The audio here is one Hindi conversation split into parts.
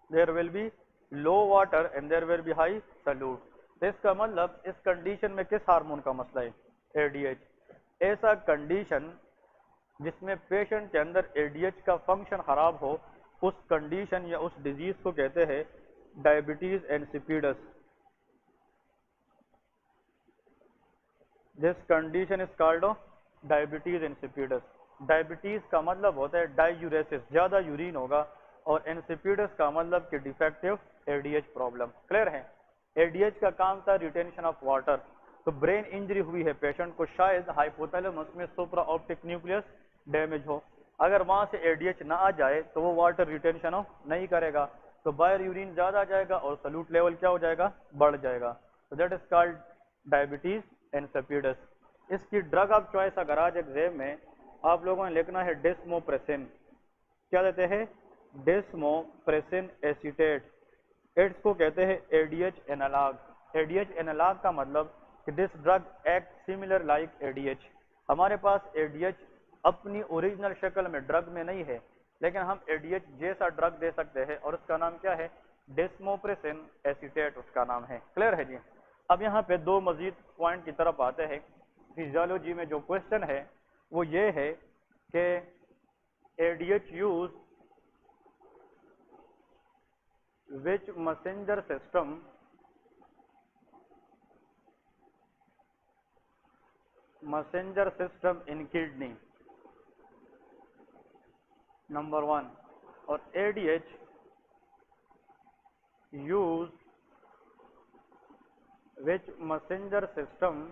There will be low water and there will be high solute. तो इसका मतलब इस कंडीशन में किस हार्मोन का मसला है? एडीएच। ऐसा कंडीशन जिसमें पेशेंट के अंदर एडीएच का फंक्शन खराब हो, उस कंडीशन या उस डिजीज को कहते हैं diabetes insipidus. This condition is called diabetes insipidus. Diabetes का मतलब होता है डायूरेसिस, ज्यादा यूरिन होगा, और इंसिपिडस का मतलब कि डिफेक्टिव एडीएच प्रॉब्लम। क्लियर है? एडीएच का काम था रिटेंशन ऑफ वाटर। तो ब्रेन इंजरी हुई है पेशेंट को, शायद हाइपोथैलेमस में सुप्रा ऑप्टिक न्यूक्लियस डैमेज हो। अगर वहां से एडीएच ना आ जाए तो वो वाटर रिटेंशन नहीं करेगा, तो बाहर यूरिन ज्यादा आ जाएगा और सल्यूट लेवल क्या हो जाएगा? बढ़ जाएगा। तो that is called diabetes insipidus. इसकी ड्रग ऑफ चॉइस अगर आज एग्जाम में आप लोगों ने लिखना है डेस्मोप्रेसिन। क्या देते हैं? Desmopressin acetate. एड्स को कहते हैं एडीएच एनालॉग। एडीएच एनालॉग का मतलब कि this drug act similar like ADH. हमारे पास एडीएच अपनी ओरिजिनल शक्ल में ड्रग में नहीं है, लेकिन हम एडीएच जैसा ड्रग दे सकते हैं, और उसका नाम क्या है? डेस्मोप्रेसिन एसीटेट उसका नाम है। क्लियर है जी? अब यहाँ पे दो मजीद पॉइंट की तरफ आते हैं। फिजियोलॉजी में जो क्वेश्चन है वो ये है कि ADH use which messenger system in kidney, number 1। और ADH use which messenger system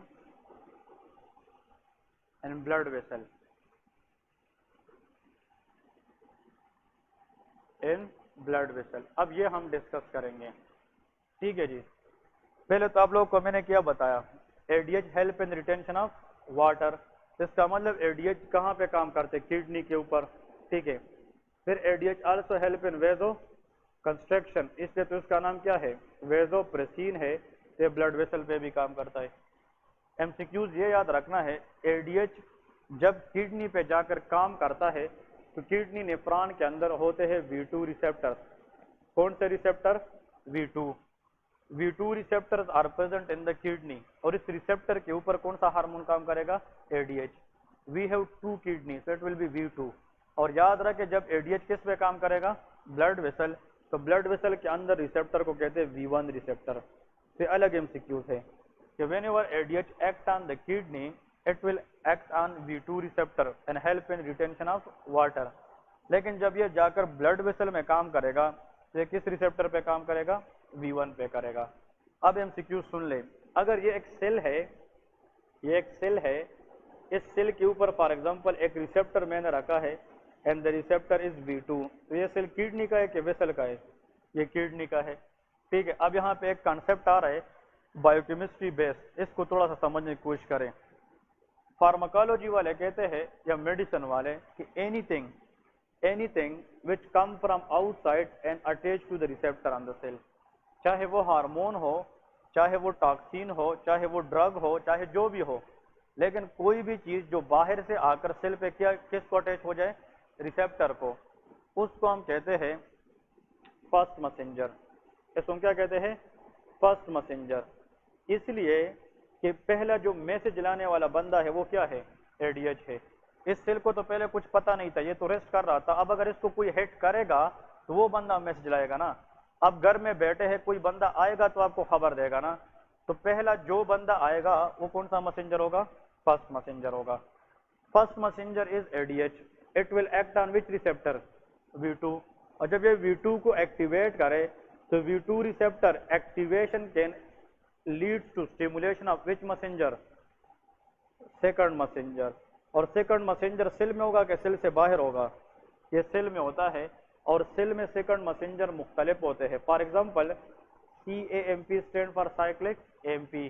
in blood vessel, in blood vessel. अब ये हम डिस्कस करेंगे। ठीक है जी? पहले तो आप लोगों को मैंने क्या बताया? ADH help in retention of water. इसका मतलब एडीएच कहाँ पे काम करते? किडनी के ऊपर। ठीक है? फिर ADH also help in vasoconstriction, इसलिए तो इसका नाम क्या है? वेजोप्रेसिन है। ये ब्लड वेसल पे भी काम करता है। एमसीक्यूज ये याद रखना है, एडीएच जब किडनी पे जाकर काम करता है तो किडनी नेफ्रॉन के अंदर होते हैं V2 रिसेप्टर। कौन से receptor? V2। V2 receptors are present in the kidney, और इस रिसेप्टर के ऊपर कौन सा हार्मोन काम करेगा? ADH. We have 2 kidney, so it will be V2। और याद रखे जब एडीएच किस पे काम करेगा? Blood vessel. तो ब्लड वेसल के अंदर रिसेप्टर को कहते हैं V1 रिसेप्टर। से अलग एमसीक्यूज है कि whenever ADH act on the kidney, it will act on V2 receptor and help in retention of water। लेकिन जब ये जाकर ब्लड वेसल में काम करेगा तो ये किस रिसेप्टर पे काम करेगा? V1 पे करेगा। अब एमसीक्यू सुन ले, अगर ये एक सेल है, ये एक सेल है, इस सेल के ऊपर फॉर एग्जांपल एक रिसेप्टर मैंने रखा है and the receptor is V2, तो ये सेल किडनी का है कि वेसल का है? ये किडनी का है। ठीक है? अब यहाँ पे एक कॉन्सेप्ट आ रहा है बायोकेमिस्ट्री बेस, इसको थोड़ा सा समझने की कोशिश करें। फार्माकोलॉजी वाले कहते हैं या मेडिसिन वाले कि anything which come from outside and attach to the receptor on the cell, चाहे वो हार्मोन हो, चाहे वो टॉक्सिन हो, चाहे वो ड्रग हो, चाहे जो भी हो, लेकिन कोई भी चीज जो बाहर से आकर सेल पे क्या किसको अटैच हो जाए? रिसेप्टर को, उसको हम कहते हैं फर्स्ट मैसेंजर। इसको हम क्या कहते हैं? First messenger. इसलिए कि पहला जो मैसेज लाने वाला बंदा है वो क्या है? एडीएच है। इस सेल को तो पहले कुछ पता नहीं था, ये तो रेस्ट कर रहा था। अब अगर इसको कोई हिट करेगा तो वो बंदा मैसेज लाएगा ना। अब घर में बैठे हैं, कोई बंदा आएगा तो आपको खबर देगा ना। तो पहला जो बंदा आएगा वो कौन सा मैसेंजर होगा? फर्स्ट मैसेंजर होगा। First messenger is ADH. It will act on which receptor? V2। और जब ये V2 को एक्टिवेट करे तो V2 receptor activation can leads to stimulation of which messenger? Second messenger. और सेकंड मैसेंजर सेल में होगा कि सेल से बाहर होगा? ये सेल में होता है। और सेल में सेकंड मैसेंजर मुख्तलिफ होते हैं। For example CAMP stand for cyclic AMP.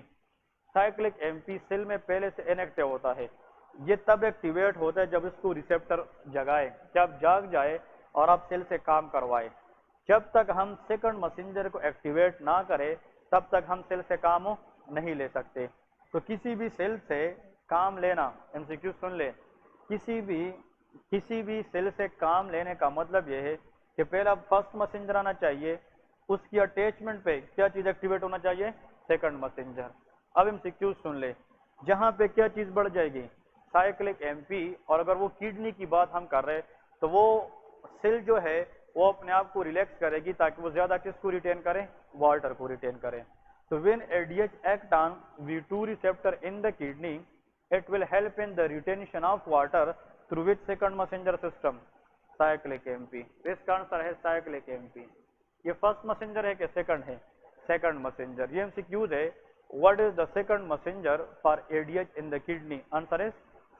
Cyclic AMP cell में पहले से इनएक्टिव होता है। ये तब एक्टिवेट होता है जब इसको रिसेप्टर जगाए, जब जाग जाए और आप सेल से काम करवाए। जब तक हम सेकंड मैसेंजर को एक्टिवेट ना करें तब तक हम सेल से काम नहीं ले सकते। तो किसी भी सेल से काम लेना, एमसीक्यू सुन ले, किसी भी सेल से काम लेने का मतलब यह है कि पहला फर्स्ट मैसेंजर आना चाहिए, उसकी अटैचमेंट पे क्या चीज एक्टिवेट होना चाहिए, सेकंड मैसेंजर। अब एमसीक्यू सुन ले, जहां पे क्या चीज बढ़ जाएगी, साइक्लिक एमपी, और अगर वो किडनी की बात हम कर रहे हैं तो वो सेल जो है वो अपने आप को रिलैक्स करेगी ताकि वो ज्यादा किसको रिटेन करें, वाटर को रिटेन करें। तो when ADH act on V2 receptor in the kidney, it will help in the retention of water through which second messenger system, cyclic MP. इसका आंसर है साइक्लिक एमपी। ये फर्स्ट मैसेंजर है कि सेकंड है, सेकंड मैसेंजर। ये एमसीक्यूज है, what is the second messenger for ADH in the kidney, answer है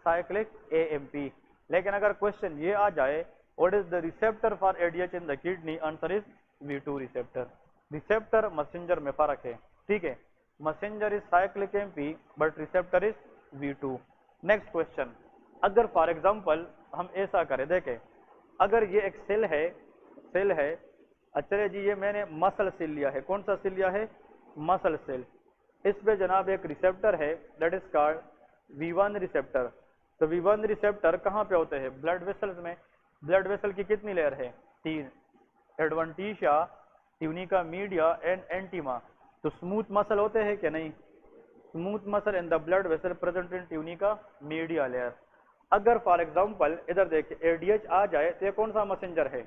साइक्लिक एएमपी। लेकिन अगर क्वेश्चन ये आ जाए what is the receptor for ADH in the kidney, answer is V2 receptor. Receptor messenger में फर्क है, ठीक है, messenger is cyclic MP but receptor is V2। Next question, अगर फॉर एग्जांपल हम ऐसा करें, देखें अगर ये एक सेल है, अच्छा जी ये मैंने मसल सेल लिया है, कौन सा सेल लिया है, मसल सेल। इस पे जनाब एक रिसेप्टर है that is called V1 receptor. तो V1 रिसेप्टर कहाँ पे होते हैं, ब्लड वेसल्स में। ब्लड वेसल की कितनी लेयर है, 3, एडवेंटिशिया, ट्यूनिका मीडिया एंड एंटीमा। तो स्मूथ मसल होते हैं कि नहीं, smooth muscle in the blood vessel present in tunica media layer. अगर फॉर एग्जांपल इधर देखिए एडीएच आ जाए तो ये कौन सा मैसेंजर है,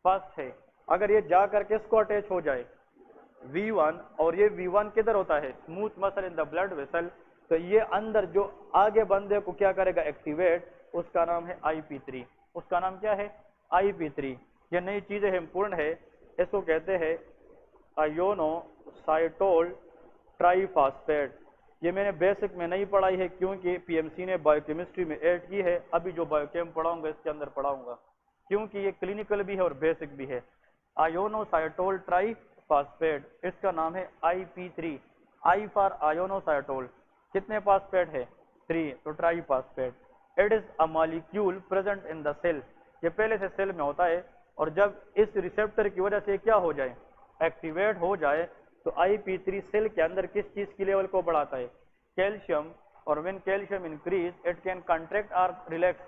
फर्स्ट है। अगर ये जाकर किसको अटैच हो जाए, V1, और ये V1 किधर होता है, smooth muscle in the blood vessel, तो ये अंदर जो आगे बंदे को क्या करेगा, एक्टिवेट, उसका नाम है IP3। उसका नाम क्या है, IP3। ये नई चीज है, इंपोर्टेंट है, इसको कहते हैं आयोनोसाइटोल ट्राइफॉस्फेट। ये मैंने बेसिक में नहीं पढ़ाई है क्योंकि पीएमसी ने बायोकेमिस्ट्री में ऐड की है, अभी जो बायोकेम पढ़ाऊंगा इसके अंदर पढ़ाऊंगा क्योंकि ये क्लिनिकल भी है और बेसिक भी है। आयोनोसाइटोल ट्राइफॉस्फेट, इसका नाम है IP3। आई फॉर आयोनोसाइटोल, कितने फॉस्फेट है, 3, तो triphosphate. It is a molecule present in the cell, ये पहले से सेल में होता है, और जब इस रिसेप्टर की वजह से क्या हो जाए, एक्टिवेट हो जाए, तो IP3 सेल के अंदर किस चीज की लेवल को बढ़ाता है, कैल्शियम। और when calcium increase it can contract और रिलैक्स,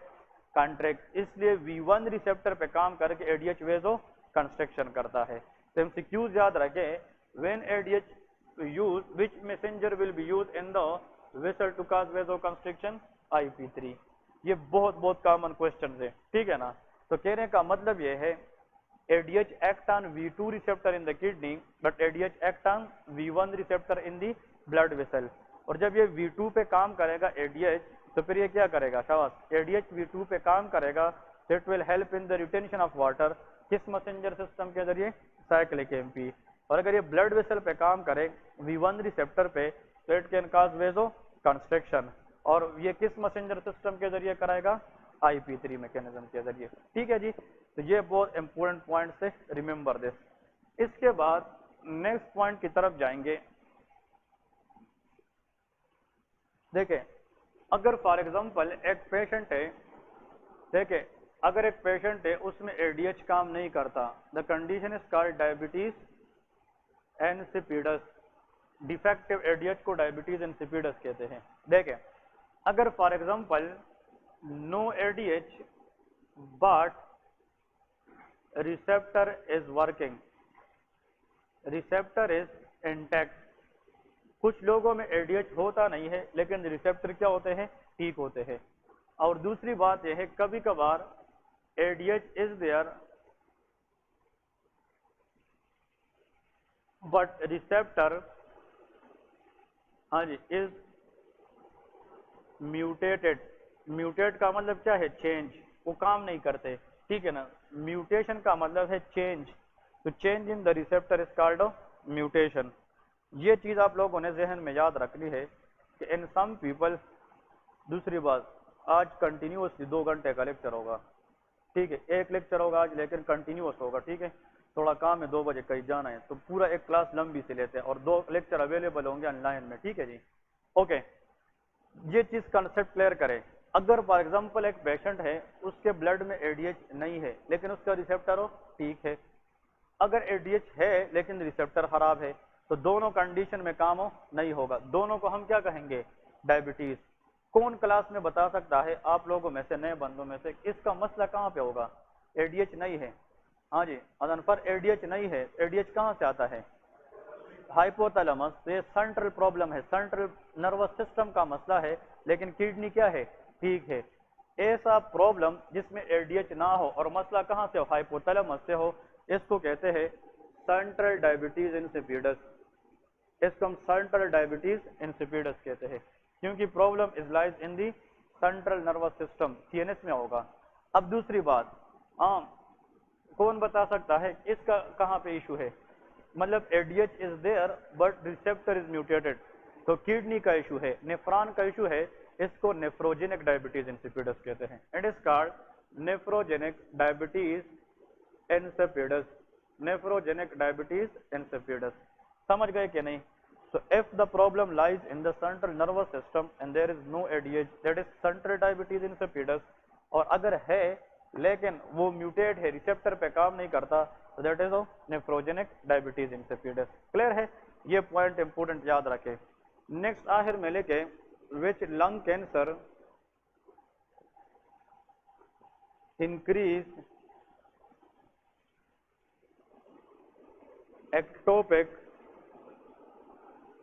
कॉन्ट्रैक्ट। इसलिए V1 रिसेप्टर पे काम करके एडीएच वेजो कंस्ट्रक्शन करता है। तो एमसीक्यूज याद रखें, when ADH use which messenger will be used in the vessel to cause vasoconstriction, IP3। ये बहुत कॉमन क्वेश्चन है, ठीक है ना। तो कहने का मतलब ये है ADH act on V2 receptor in the kidney but ADH act on V1 receptor in the blood vessel। और जब ये V2 पे काम करेगा ADH, तो फिर ये क्या करेगा, शाबाश, ADH V2 पे काम करेगा, that will help in the retention of water, किस मैसेंजर सिस्टम के जरिए, साइक्लिक एमपी। और अगर ये ब्लड वेसल पे काम करे V1 रिसेप्टर पे, तो it can cause vasoconstriction, और ये किस मैसेंजर सिस्टम के जरिए कराएगा, IP3 मैकेनिज्म के जरिए, ठीक है जी। तो ये बहुत इंपॉर्टेंट पॉइंट से रिमेंबर दिस। इसके बाद नेक्स्ट पॉइंट की तरफ जाएंगे। देखें अगर फॉर एग्जांपल एक पेशेंट है, देखें अगर एक पेशेंट है उसमें एडीएच काम नहीं करता, the condition is called diabetes insipidus. Defective ADH को डायबिटीज इंसिपिडस कहते हैं। देखें अगर for example no ADH but receptor is working, receptor is intact। कुछ लोगों में एडीएच होता नहीं है लेकिन रिसेप्टर क्या होते हैं, ठीक होते हैं। और दूसरी बात यह है कभी कभार ADH is there but receptor, हाँ जी, इज म्यूटेटेड। म्यूटेट का मतलब क्या है, चेंज, वो काम नहीं करते, ठीक है ना। म्यूटेशन का मतलब है चेंज, तो change in the receptor is called mutation. ये चीज आप लोगों ने जहन में याद रखनी है कि इन सम पीपल। दूसरी बात, आज कंटिन्यूअसली 2 घंटे का लेक्चर होगा, ठीक है, एक लेक्चर होगा आज लेकिन कंटिन्यूअस होगा, ठीक है। थोड़ा काम है, 2 बजे कहीं जाना है, तो पूरा एक क्लास लंबी से लेते हैं और 2 लेक्चर अवेलेबल होंगे ऑनलाइन में, ठीक है जी। ओके, ये चीज कंसेप्ट क्लियर करें। अगर फॉर एग्जांपल एक पेशेंट है उसके ब्लड में एडीएच नहीं है लेकिन उसका रिसेप्टर हो ठीक है, अगर एडीएच है लेकिन रिसेप्टर खराब है, तो दोनों कंडीशन में काम हो नहीं होगा, दोनों को हम क्या कहेंगे, डायबिटीज। कौन क्लास में बता सकता है आप लोगों में से, नए बंदों में से, इसका मसला कहाँ पे होगा, एडीएच नहीं है, हाँ जी, अदन पर एडीएच नहीं है। एडीएच कहाँ से आता है? हाइपोथैलेमस। तो ये सेंट्रल प्रॉब्लम है, सेंट्रल नर्वस सिस्टम का मसला है, लेकिन किडनी क्या है? ठीक है। ऐसा प्रॉब्लम जिसमें एडीएच ना हो और मसला कहाँ से हो? हाइपोथैलेमस से हो, इसको कहते हैं सेंट्रल डायबिटीज इंसिपिडस। इसको हम सेंट्रल डायबिटीज इंसिपिडस कहते हैं, क्योंकि problem is lies in the central nervous system, CNS में होगा। अब दूसरी बात, हाँ, कौन बता सकता है इसका कहाँ पे इशू है? मतलब ADH is there but receptor is mutated. तो किडनी का इशू है, नेफ्रॉन का इशू है, इसको नेफ्रोजेनिक डायबिटीज इंसिपिडस कहते हैं। It is called nephrogenic diabetes insipidus। Nephrogenic diabetes insipidus। समझ गए कि नहीं? So if the problem lies in the central nervous system and there is no ADH, that is central diabetes insipidus। और अगर है लेकिन वो म्यूटेट है, रिसेप्टर पे काम नहीं करता, तो that is nephrogenic diabetes insipidus. Clear है? ये पॉइंट इंपोर्टेंट याद रखें। नेक्स्ट आखिर में लेके, which lung cancer increase ectopic,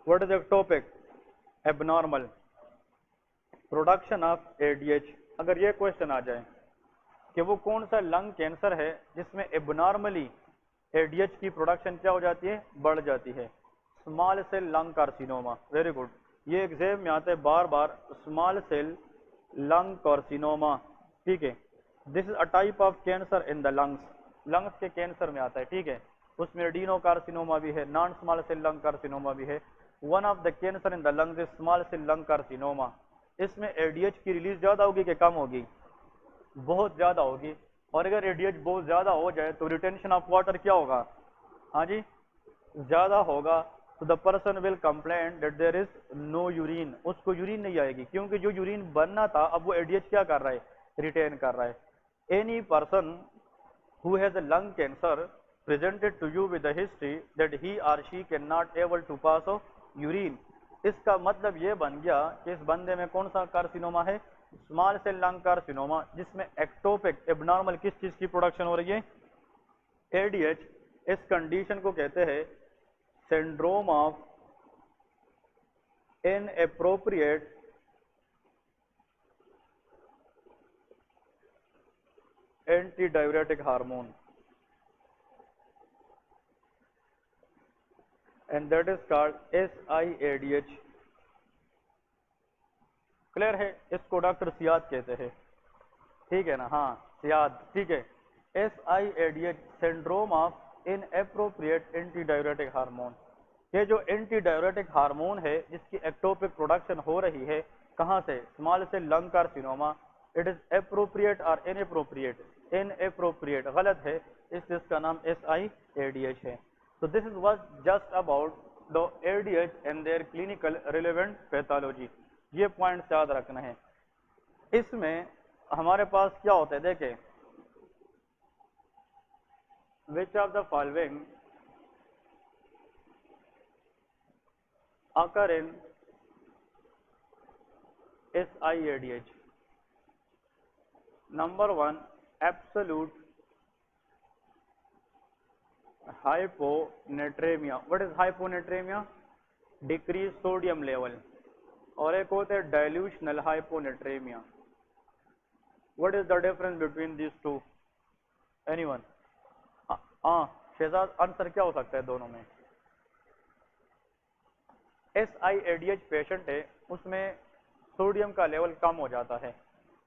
what is ectopic? Abnormal production of ADH। अगर ये क्वेश्चन आ जाए कि वो कौन सा लंग कैंसर है जिसमें एबनॉर्मली एडीएच की प्रोडक्शन क्या हो जाती है? बढ़ जाती है। Small cell lung carcinoma. Very good, ये एग्जाम में आता है बार बार, स्मॉल सेल लंग कार्सिनोमा। ठीक है, this is a type of cancer in the lungs. Lungs के कैंसर में आता है। ठीक है, उसमें एडिनो कार्सिनोमा भी है, non small cell lung carcinoma भी है। One of the cancer in the lungs is small cell lung carcinoma. इसमें एडीएच की रिलीज ज्यादा होगी कि कम होगी? बहुत ज्यादा होगी। और अगर एडीएच बहुत ज्यादा हो जाए तो रिटेंशन ऑफ वाटर क्या होगा? हाँ जी, ज्यादा होगा। तो the person will complain that there is no urine. उसको यूरिन नहीं आएगी, क्योंकि जो यूरिन बनना था अब वो एडीएच क्या कर रहा है? रिटेन कर रहा है। Any person who has a lung cancer presented to you with a history that he or she cannot able to pass of urine। इसका मतलब ये बन गया कि इस बंदे में कौन सा कार्सिनोमा है? स्मॉल सेल लंग कार्सिनोमा, जिसमें एक्टोपिक एबनॉर्मल किस चीज की प्रोडक्शन हो रही है? एडीएच। इस कंडीशन को कहते हैं syndrome of inappropriate anti diuretic hormone, and that is called SIADH। Clear है? इसको डॉक्टर सियाद कहते हैं। ठीक है ना? हाँ, सियाद। ठीक है, SIADH syndrome of inappropriate anti diuretic hormone. ये जो एंटी डाययूरेटिक हार्मोन है जिसकी एक्टोपिक प्रोडक्शन हो रही है, कहाँ से? Small cell lung carcinoma. It is appropriate और इनएप्रोप्रिएट? इनएप्रोप्रिएट गलत है, इसका नाम SIADH है। So this is was just about the ADH and their clinical relevant pathology। ये पॉइंट याद रखना है। इसमें हमारे पास क्या होता है? देखें, which of the following occur in SIADH? Number 1, absolute hyponatremia। What is hyponatremia? Decreased sodium level। और एक होता है dilutional hyponatremia. What is the difference between this two? Anyone? हाँ शहजाद, आंसर क्या हो सकता है दोनों में? SIADH पेशेंट है, उसमें सोडियम का लेवल कम हो जाता है।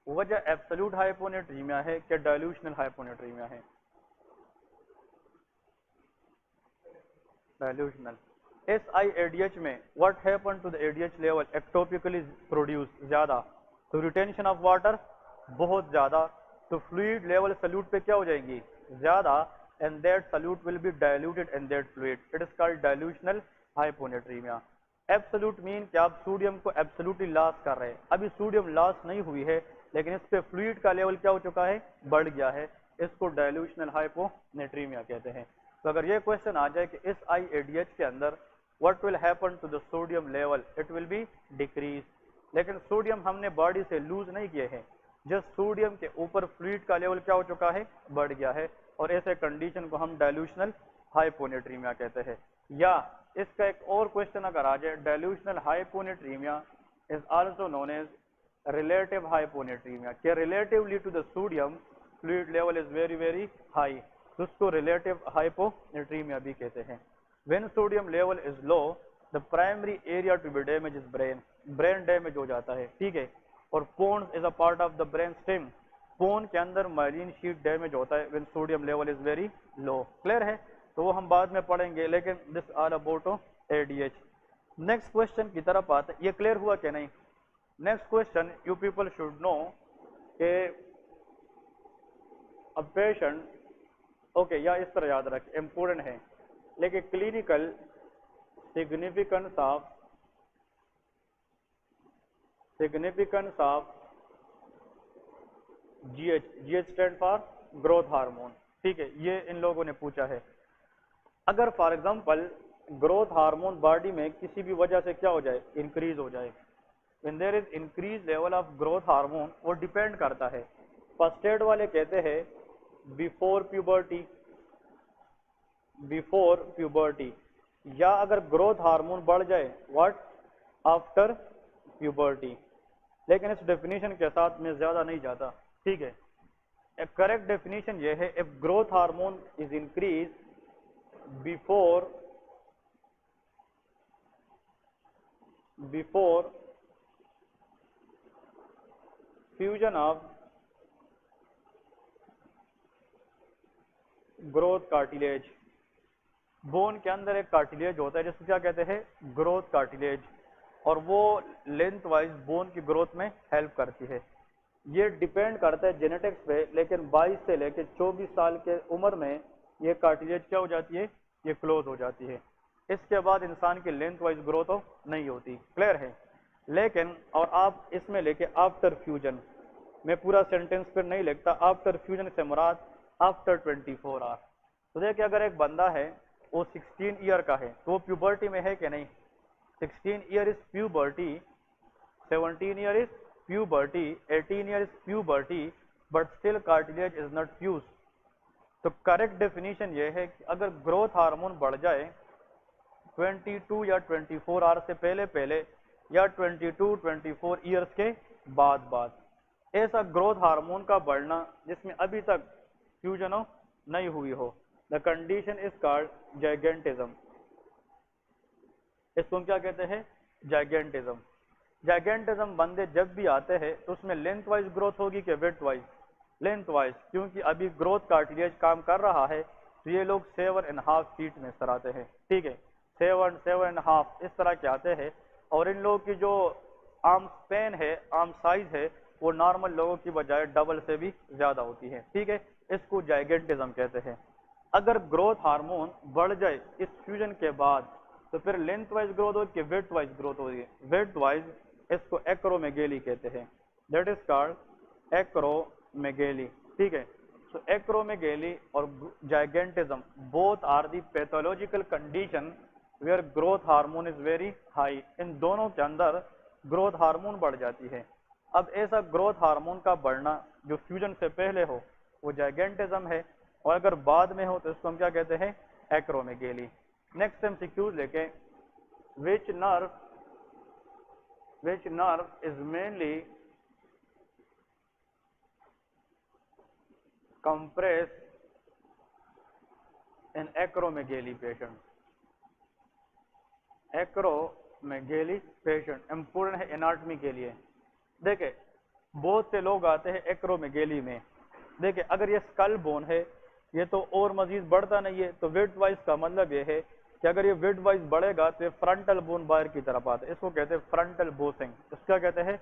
वजह एब्सोल्यूट हाइपोनेट्रीमिया है कि डाइल्यूशनल हाइपोनेट्रीमिया है? डाइल्यूशनल। SIADH में what happen to the ADH level? Ectopically produce ज्यादा, तो रिटेंशन ऑफ वाटर बहुत ज्यादा, तो फ्लूइड लेवल सल्यूट पे क्या हो जाएंगी? ज्यादा, and that solute will be diluted in that fluid. It is called dilutional hyponatremia. Absolute mean कि आप सोडियम को एब्सोल्यूटली लॉस कर रहे हैं। अभी सोडियम लॉस नहीं हुई है, लेकिन इस पे फ्लूइड का लेवल क्या हो चुका है? बढ़ गया है। इसको डाइल्यूशनल हाइपोनेट्रीमिया कहते हैं। तो अगर ये क्वेश्चन आ जाए कि SIADH के अंदर what will happen to the sodium level? It will be decrease. लेकिन सोडियम हमने बॉडी से लूज नहीं किए हैं, जस्ट सोडियम के ऊपर फ्लूइड का लेवल क्या हो चुका है? बढ़ गया है। और ऐसे कंडीशन को हम डाइल्यूशनल हाइपोनेट्रीमिया कहते हैं। या इसका एक और क्वेश्चन अगर आ जाए, dilutional hyponatremia is also known as relative hyponatremia, कि relatively to the sodium fluid level is very very high, तो उसको रिलेटिव हाइपोनेट्रीमिया भी कहते हैं। When sodium level is low the primary area to be damage is brain, brain damage हो जाता है, ठीक है। और pons is a part of the brain stem, pons के अंदर माइलिन शीट डैमेज होता है when sodium level is very low. Clear है, तो वो हम बाद में पढ़ेंगे, लेकिन this are about ADH. Next question की तरफ आते हैं, ये क्लियर हुआ कि नहीं? Next question you people should know के अ पेशेंट, ओके, या इस तरह याद रखें, इंपोर्टेंट है, लेकिन clinical significance of GH, GH stand for growth hormone, ठीक है, ये इन लोगों ने पूछा है। अगर for example growth hormone body में किसी भी वजह से क्या हो जाए, इंक्रीज हो जाए, when there is increase level of growth hormone, वो डिपेंड करता है। फर्स्ट एड वाले कहते हैं बिफोर प्यूबर्टी, या अगर ग्रोथ हार्मोन बढ़ जाए व्हाट, आफ्टर प्यूबर्टी। लेकिन इस डेफिनेशन के साथ मैं ज्यादा नहीं जाता, ठीक है। एक करेक्ट डेफिनेशन ये है, if growth hormone is increase before fusion of growth cartilage, bone के अंदर एक कार्टिलेज होता है जिसको क्या कहते हैं, ग्रोथ कार्टिलेज, और वो लेंथ वाइज बोन की ग्रोथ में हेल्प करती है। ये डिपेंड करता है जेनेटिक्स पे, लेकिन 22 से लेकर 24 साल के उम्र में ये कार्टिलेज क्या हो जाती है, ये क्लोज हो जाती है। इसके बाद इंसान की लेंथ वाइज ग्रोथ नहीं होती। क्लियर है, लेकिन और आप इसमें लेके आफ्टर फ्यूजन, मैं पूरा सेंटेंस फिर नहीं लिखता, आफ्टर फ्यूजन से मुराद आफ्टर 24 आवर। तो देखिए, अगर एक बंदा है वो 16 ईयर का है, तो वो प्यूबर्टी में है कि नहीं? 16 year is puberty, 17 year is puberty, 18 year is puberty, but still cartilage is not fuse. तो करेक्ट डेफिनेशन ये है कि अगर ग्रोथ हार्मोन बढ़ जाए 22 या 24 आवर से पहले पहले, या 22-24 ईयर्स के बाद, ऐसा ग्रोथ हार्मोन का बढ़ना जिसमें अभी तक फ्यूजन नहीं हुई हो, the condition is called gigantism. इसको क्या कहते हैं, जाइगेंटिज्म। जाइगेंटिज्म बंदे जब भी आते हैं तो उसमें लेंथ वाइज ग्रोथ होगी कि वेट वाइज? लेंथ वाइज, क्योंकि अभी ग्रोथ कार्टिलेज काम कर रहा है, तो ये लोग 7.5 फीट में सर आते हैं, ठीक है, 7.5 इस तरह के आते हैं। और इन लोगों की जो आर्म स्पेन है, आर्म साइज है, वो नॉर्मल लोगों की बजाय डबल से भी ज्यादा होती है, ठीक है। इसको जाइगेंटिज्म कहते हैं। अगर ग्रोथ हार्मोन बढ़ जाए इस फ्यूजन के बाद, तो फिर लेंथ वाइज ग्रोथ होगी कि वेट वाइज ग्रोथ होगी? Weight wise. इसको एक्रोमेगेली कहते हैं, दैट इज कॉल्ड एक्रोमेगेली, ठीक है। सो एक्रोमेगेली और gigantism both are the pathological condition where growth hormone is very high. इन दोनों के अंदर ग्रोथ हार्मोन बढ़ जाती है। अब ऐसा ग्रोथ हार्मोन का बढ़ना जो फ्यूजन से पहले हो वो जाइगेंटिज्म है, और अगर बाद में हो तो इसको हम क्या कहते हैं, एक्रोमेगेली। नेक्स्ट एमसीक्यूज लेके, which nerve is mainly compressed in acromegaly patient? Acromegaly patient important है एनाटॉमी के लिए। देखे, बहुत से लोग आते हैं एक्रोमेगेली में। देखे, अगर ये स्कल बोन है, ये तो और मजीद बढ़ता नहीं है, तो वेट वाइज का मतलब ये है कि अगर ये वेट वाइज बढ़ेगा तो ये फ्रंटल बोन बाहर की तरफ आता है। इसको कहते हैं फ्रंटल बोसिंग। इसका कहते हैं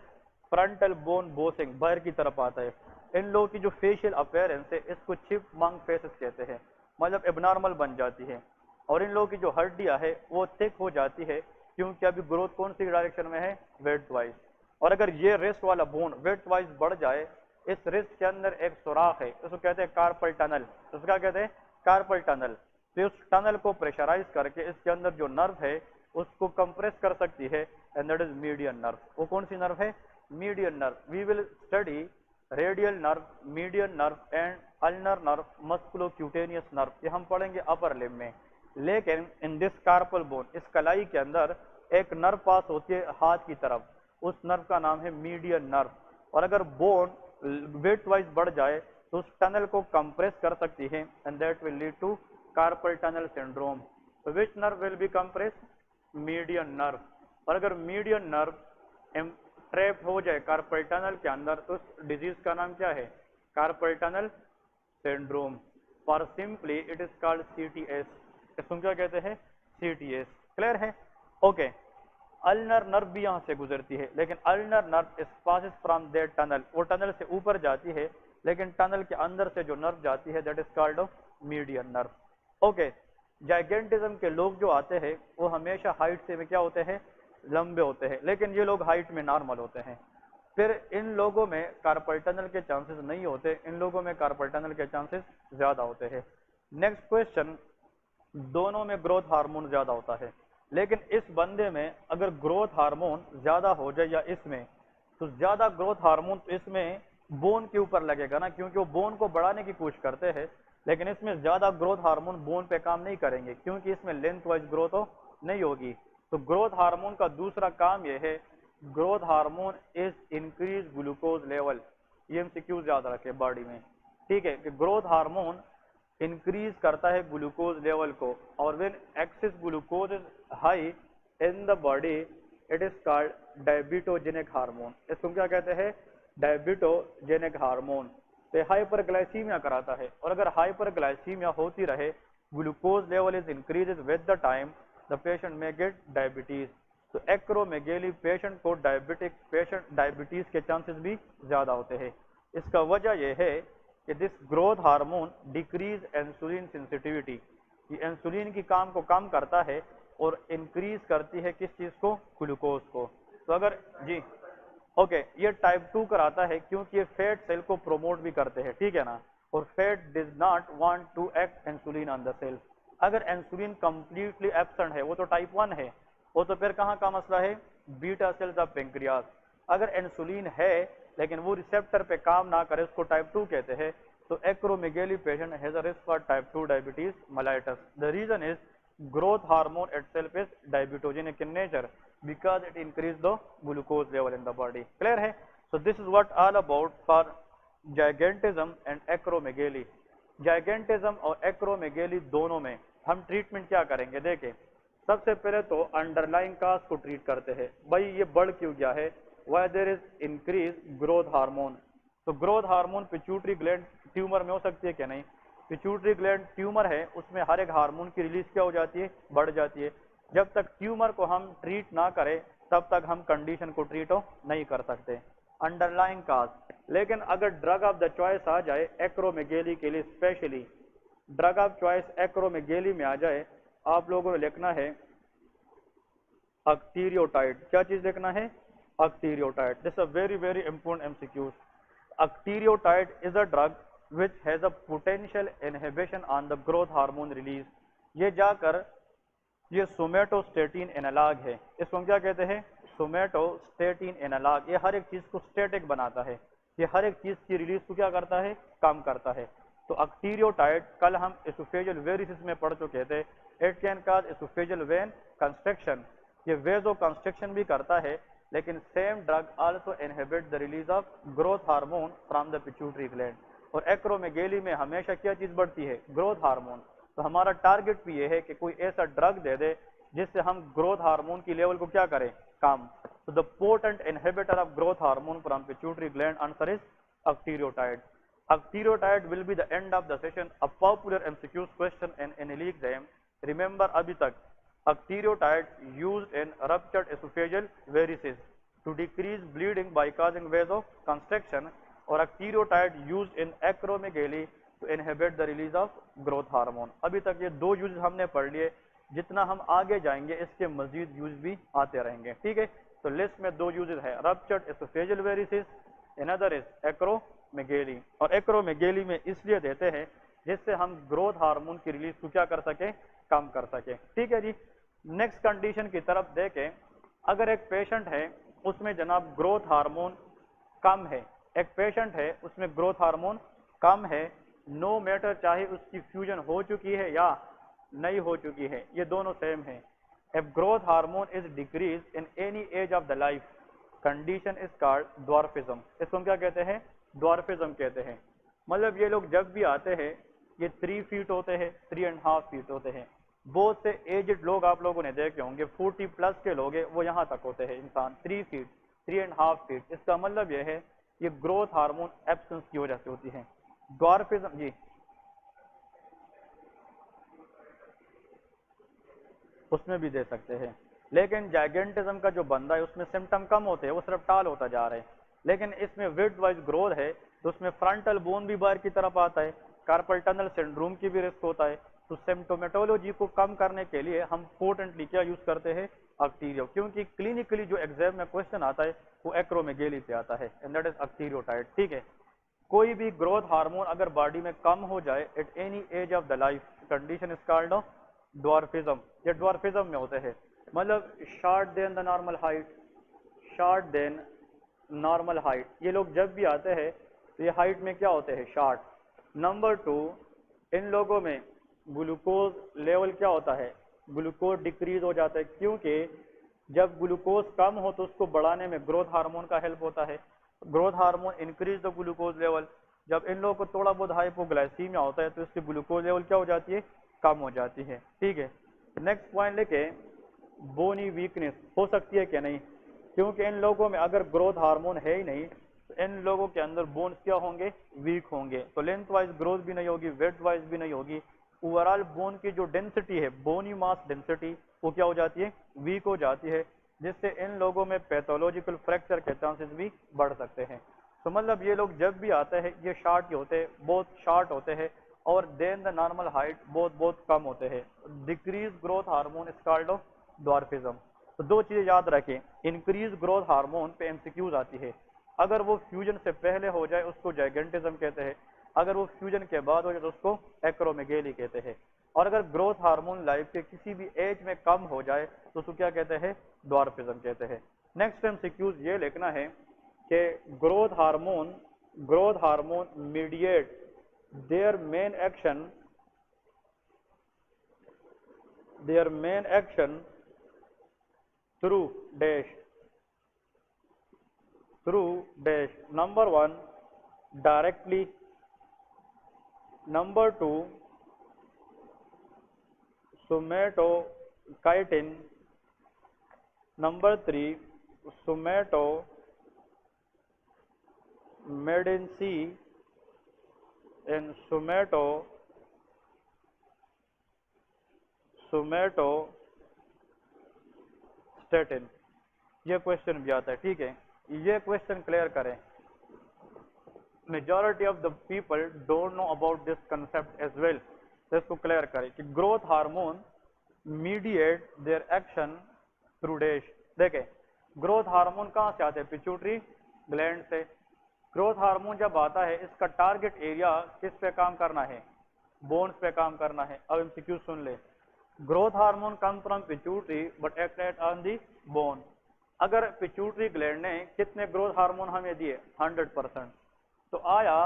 फ्रंटल बोन बोसिंग, बाहर की तरफ आता है। इन लोगों की जो फेशियल अपीयरेंस है, इसको चिपमंक फेसेस कहते हैं, मतलब एबनॉर्मल बन जाती है। और इन लोगों की जो हड्डियां है वो थिक हो जाती है, क्योंकि अभी ग्रोथ कौन सी डायरेक्शन में है, वेट वाइज। और अगर ये रेस्ट वाला बोन वेट वाइज बढ़ जाए, इस रेस्ट के अंदर एक सुराख है, इसको कहते हैं कार्पल टनल। इसका कहते हैं कार्पल टनल। तो उस टनल को प्रेशराइज करके इसके अंदर जो नर्व है उसको कंप्रेस कर सकती है, and that is median nerve. वो कौन सी नर्व है, median nerve. We will study radial nerve, median nerve and ulnar nerve, musculocutaneous nerve, ये हम पढ़ेंगे अपर लिम्ब में। लेकिन इन दिस कार्पल बोन, इस कलाई के अंदर एक नर्व पास होती है हाथ की तरफ, उस नर्व का नाम है मीडियन नर्व। और अगर बोन वेट वाइज बढ़ जाए तो उस टनल को कंप्रेस कर सकती है and that will lead to carpal tunnel syndrome. तो which nerve will be compress? Median nerve. और अगर मीडियन नर्व ट्रैप हो जाए कार्पल टनल के अंदर तो उस डिजीज का नाम क्या है? Carpel tunnel syndrome. For simply it is called CTS। इसको क्या कहते हैं? CTS। क्लियर है? ओके। अल्नर नर्व भी यहां से गुजरती है, लेकिन ulnar nerve is passes from that tunnel, वो टनल से ऊपर जाती है, लेकिन टनल के अंदर से जो नर्व जाती है that is called median nerve. Okay. Gigantism के लोग जो आते हैं वो हमेशा हाइट से क्या होते हैं? लंबे होते हैं, लेकिन ये लोग हाइट में नॉर्मल होते हैं। फिर इन लोगों में कार्पल टनल के चांसेस नहीं होते, इन लोगों में कार्पल टनल के चांसेस ज्यादा होते हैं। नेक्स्ट क्वेश्चन, दोनों में ग्रोथ हार्मोन ज्यादा होता है, लेकिन इस बंदे में अगर ग्रोथ हार्मोन ज्यादा हो जाए या इसमें, तो ज्यादा ग्रोथ हार्मोन तो इसमें बोन के ऊपर लगेगा ना, क्योंकि वो बोन को बढ़ाने की कोशिश करते हैं, लेकिन इसमें ज्यादा ग्रोथ हार्मोन बोन पे काम नहीं करेंगे, क्योंकि इसमें लेंथ वाइज ग्रोथ नहीं होगी। तो ग्रोथ हार्मोन का दूसरा काम यह है, growth hormone is increase glucose level. ये एमसीक्यू याद रखे बॉडी में, ठीक है, कि ग्रोथ हार्मोन इंक्रीज करता है ग्लूकोज लेवल को, और when access glucose is high in the body it is called diabetogenic hormone. इसको क्या कहते हैं? Diabetogenic hormone. तो हाइपरग्लाइसीमिया कराता है, और अगर हाइपरग्लाइसीमिया होती रहे, glucose level is increases with the time, the patient में गेट डायबिटीज। तो एक्रोमेगेली पेशेंट को डायबिटीज के चांसेस भी ज्यादा होते हैं। इसका वजह यह है कि this growth hormone decrease insulin sensitivity, ये इंसुलिन की काम को कम करता है और इंक्रीज करती है किस चीज को? ग्लूकोज को। तो अगर जी ओके, ये टाइप 2 कराता है क्योंकि ये फैट सेल को प्रोमोट भी करते हैं, ठीक है ना, और fat does not want to act insulin on the cell. अगर इंसुलिन कंप्लीटली एब्सेंट है वो तो टाइप 1 है, वो तो फिर कहाँ का मसला है? Beta cells of pancreas. अगर इंसुलिन है लेकिन वो रिसेप्टर पे काम ना करे, उसको टाइप 2 कहते हैं। तो acromegaly patient has a risk for type 2 diabetes mellitus. The reason is growth hormone itself is diabetogenic in nature because it increase the glucose level in the body. Clear है? So this is what all about for gigantism and acromegaly. gigantism और acromegaly दोनों में हम ट्रीटमेंट क्या करेंगे? देखें, सबसे पहले तो अंडरलाइंग काज को ट्रीट करते हैं, भाई ये बढ़ क्यों गया है? Why there is increase growth hormone. तो growth hormone pituitary gland tumour में हो सकती है क्या? नहीं। पिट्यूटरी ग्लैंड ट्यूमर है, उसमें हर एक हार्मोन की रिलीज क्या हो जाती है? बढ़ जाती है। जब तक ट्यूमर को हम ट्रीट ना करें तब तक हम कंडीशन को ट्रीट नहीं कर सकते, अंडरलाइंग काज। लेकिन अगर ड्रग ऑफ द चॉइस आ जाए एक्रोमेगेली के लिए, specially drug of choice acromegaly में आ जाए, आप लोगों ने लिखना है अक्टीरियोटाइड। क्या चीज लिखना है? Octreotide. This a very very important MCQs. Octreotide is a drug which has a potential inhibition on the growth hormone release। ये जाकर ये सोमेटोस्टेटिन एनालॉग है, इसको हम क्या कहते हैं? Somatostatin analog. ये हर एक चीज को स्टेटिक बनाता है, ये हर एक चीज की रिलीज को क्या करता है? कम करता है। तो अक्टीरियोटाइड कल हम एसोफेजियल वेरिसिस में पढ़ चुके थे, it can cause oesophageal when construction. ये वेजो कंस्ट्रक्शन भी करता है, लेकिन same drug also inhibit the release of growth hormone from the pituitary gland. और एक्रोमेगेली में हमेशा क्या चीज बढ़ती है? Growth hormone. तो हमारा टारगेट भी ये है कि कोई ऐसा ड्रग दे दे जिससे हम ग्रोथ हार्मोन की लेवल को क्या करें? कम। तो the potent inhibitor of growth hormone from pituitary gland answer is octreotide. Octreotide will be the end of the session. A popular MCQ question in any exam. Remember अभी तक octreotide used in ruptured oesophageal varices to decrease bleeding by causing vasoconstriction, और octreotide used in acromegaly to inhibit the release of growth hormone. अभी तक ये दो यूज हमने पढ़ लिए, जितना हम आगे जाएंगे इसके मजीद यूज भी आते रहेंगे, ठीक है। तो लिस्ट में दो यूजेस है, ruptured oesophageal varices, another is acromegaly. और एक्रोमेगेली में इसलिए देते हैं जिससे हम ग्रोथ हार्मोन की रिलीज को क्या कर सके? कम कर सके, ठीक है जी। नेक्स्ट कंडीशन की तरफ देखें, अगर एक पेशेंट है उसमें जनाब ग्रोथ हार्मोन कम है, एक पेशेंट है उसमें ग्रोथ हार्मोन कम है, नो मैटर चाहे उसकी फ्यूजन हो चुकी है या नहीं हो चुकी है, ये दोनों सेम है। If growth hormone is decrease in any age of the life condition is called dwarfism. इसको हम क्या कहते हैं? ड्वार्फिज्म कहते हैं। मतलब ये लोग जब भी आते हैं ये 3 फीट होते हैं, 3.5 फीट होते हैं। बहुत से एजड लोग आप लोगों ने देखे होंगे, 40+ के लोग हैं, वो यहाँ तक होते हैं इंसान, 3 फीट, 3.5 फीट। इसका मतलब यह है ये ग्रोथ हार्मोन एब्सेंस की वजह से होती है। ड्वार्फिज्म जी, उसमें भी दे सकते हैं, लेकिन जाइगेंटिज्म का जो बंदा है उसमें सिम्टम कम होते हैं, वो सिर्फ टाल होता जा रहा है। लेकिन इसमें विड्थ वाइज ग्रोथ है तो उसमें फ्रंटल बोन भी बाहर की तरफ आता है, कार्पल टनल सिंड्रोम की भी रिस्क होता है। तो सिम्टोमेटोलॉजी को कम करने के लिए हम पोर्टेंटली क्या यूज करते हैं? अक्टीरियो, क्योंकि क्लिनिकली जो एग्जाम में क्वेश्चन आता है वो एक्रोमेगेली पे आता है, एंड दैट इज अक्टीरियोटाइड। ठीक है, कोई भी ग्रोथ हार्मोन अगर बॉडी में कम हो जाए at any age of the life condition is called dwarfism. ये ड्वार्फिज्म में होते हैं, मतलब short than the normal height, short than normal height. ये लोग जब भी आते हैं तो ये हाइट में क्या होते हैं? शॉर्ट। नंबर 2, इन लोगों में ग्लूकोज लेवल क्या होता है? ग्लूकोज डिक्रीज हो जाता है, क्योंकि जब ग्लूकोज कम हो तो उसको बढ़ाने में ग्रोथ हार्मोन का हेल्प होता है। Growth hormone increase the glucose level. जब इन लोगों को थोड़ा बहुत हाइपोग्लाइसीमिया होता है तो इसकी ग्लूकोज लेवल क्या हो जाती है? कम हो जाती है। ठीक है, नेक्स्ट पॉइंट लेके, बोनी वीकनेस हो सकती है क्या? नहीं, क्योंकि इन लोगों में अगर ग्रोथ हार्मोन है ही नहीं तो इन लोगों के अंदर बोन्स क्या होंगे? वीक होंगे। तो लेंथ वाइज ग्रोथ भी नहीं होगी, वेट वाइज भी नहीं होगी। ओवरऑल बोन की जो डेंसिटी है, बोनी मास डेंसिटी, वो क्या हो जाती है? वीक हो जाती है, जिससे इन लोगों में पैथोलॉजिकल फ्रैक्चर के चांसेस भी बढ़ सकते हैं। तो मतलब ये लोग जब भी आते हैं ये शार्ट ही होते हैं, बहुत शार्ट होते हैं, और देन द नॉर्मल हाइट बहुत बहुत कम होते हैं। Decrease growth hormone is called dwarfism. तो दो चीजें याद रखें, इंक्रीज ग्रोथ हार्मोन पे एमसीक्यूज आती है। अगर वो फ्यूजन से पहले हो जाए उसको जाइगेंटिज्म कहते हैं, अगर वो फ्यूजन के बाद हो जाए तो उसको एक्रोमेगेली कहते हैं। और अगर ग्रोथ हार्मोन लाइफ के किसी भी एज में कम हो जाए तो उसको क्या कहते हैं? ड्वार्फिज्म कहते हैं। नेक्स्ट एमसीक्यूज ये लिखना है कि growth hormone mediate their main action through dash number 1 directly, number 2 somatokinin, number 3 somatomedin C and somatostatin। ये क्वेश्चन भी आता है। ठीक है, ये क्वेश्चन क्लियर करें। Majority of the people don't know about this concept as well, तो इसको क्लियर करें कि growth hormone mediate their action through dash. देखें, ग्रोथ हार्मोन कहाँ से आते हैं? पिट्यूटरी ग्लैंड से। ग्रोथ हार्मोन जब आता है इसका टारगेट एरिया किस पे काम करना है? बोन्स पे काम करना है। अब एमसीक्यू सुन ले, growth hormone come from pituitary but act on the bone. अगर पिट्यूटरी ग्लैंड ने कितने ग्रोथ हार्मोन हमें दिए? 100%। तो आया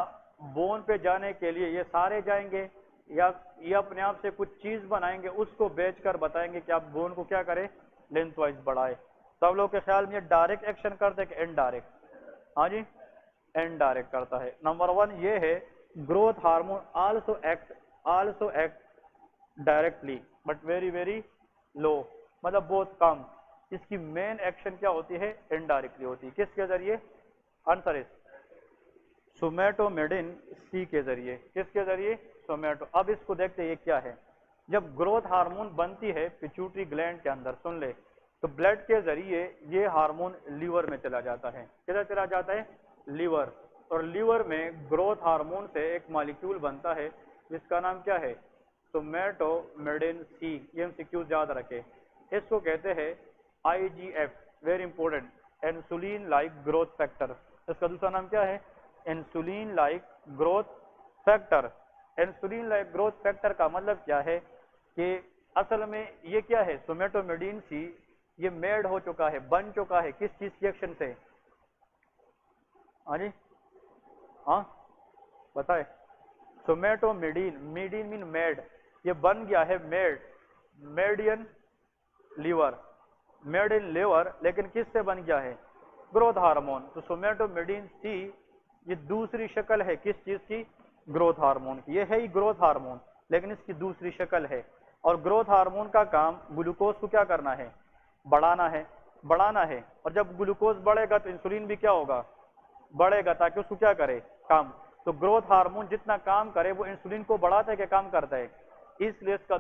बोन पे जाने के लिए ये सारे जाएंगे, या ये अपने आप से कुछ चीज बनाएंगे, उसको बेचकर बताएंगे कि आप बोन को क्या करें? लेंथ वाइज बढ़ाए। तो आप लोग के ख्याल में ये डायरेक्ट एक्शन करते हैं कि इनडायरेक्ट? हाँ जी, इनडायरेक्ट करता है। नंबर 1 ये है, growth hormone also act directly but very very low, मतलब बहुत कम। इसकी मेन एक्शन क्या होती है? इनडायरेक्टली होती है। किसके जरिए? आंसर इज सोमेटोमेडिन सी के जरिए। किसके जरिए? सोमेटो। अब इसको देखते हैं ये क्या है। जब ग्रोथ हार्मोन बनती है पिट्यूटरी ग्लैंड के अंदर, सुन ले, तो ब्लड के जरिए ये हार्मोन लीवर में चला जाता है। किधर चला जाता है? लीवर। और लीवर में ग्रोथ हार्मोन से एक मॉलिक्यूल बनता है जिसका नाम क्या है? सोमेटोमेडिन सी। ये एमसीक्यू याद रखे। इसको कहते हैं IGF, very important, insulin like growth factor. इसका दूसरा नाम क्या है? Insulin like growth factor. Insulin like growth factor का मतलब क्या है कि असल में ये क्या है? सोमेटोमेडिन सी ये मेड हो चुका है, बन चुका है, किस चीज की एक्शन से? हाँ जी, हाँ बताए। सोमेटोमिडीन, मीडिन मीन मेड, ये बन गया है मेड इन लीवर, लेकिन किससे बन गया है? Growth hormone. तो सोमेटोमिडीन सी ये दूसरी शक्ल है किस चीज की? ग्रोथ हार्मोन की। ये है ही ग्रोथ हार्मोन, लेकिन इसकी दूसरी शक्ल है। और ग्रोथ हार्मोन का काम ग्लूकोज को क्या करना है? बढ़ाना है। और जब ग्लूकोज बढ़ेगा तो इंसुलिन भी क्या होगा? बढ़ेगा, ताकि उसको क्या करे? काम। तो ग्रोथ हार्मोन जितना काम करे वो इंसुलिन को बढ़ाता है कि काम करता है? इसलिए इसका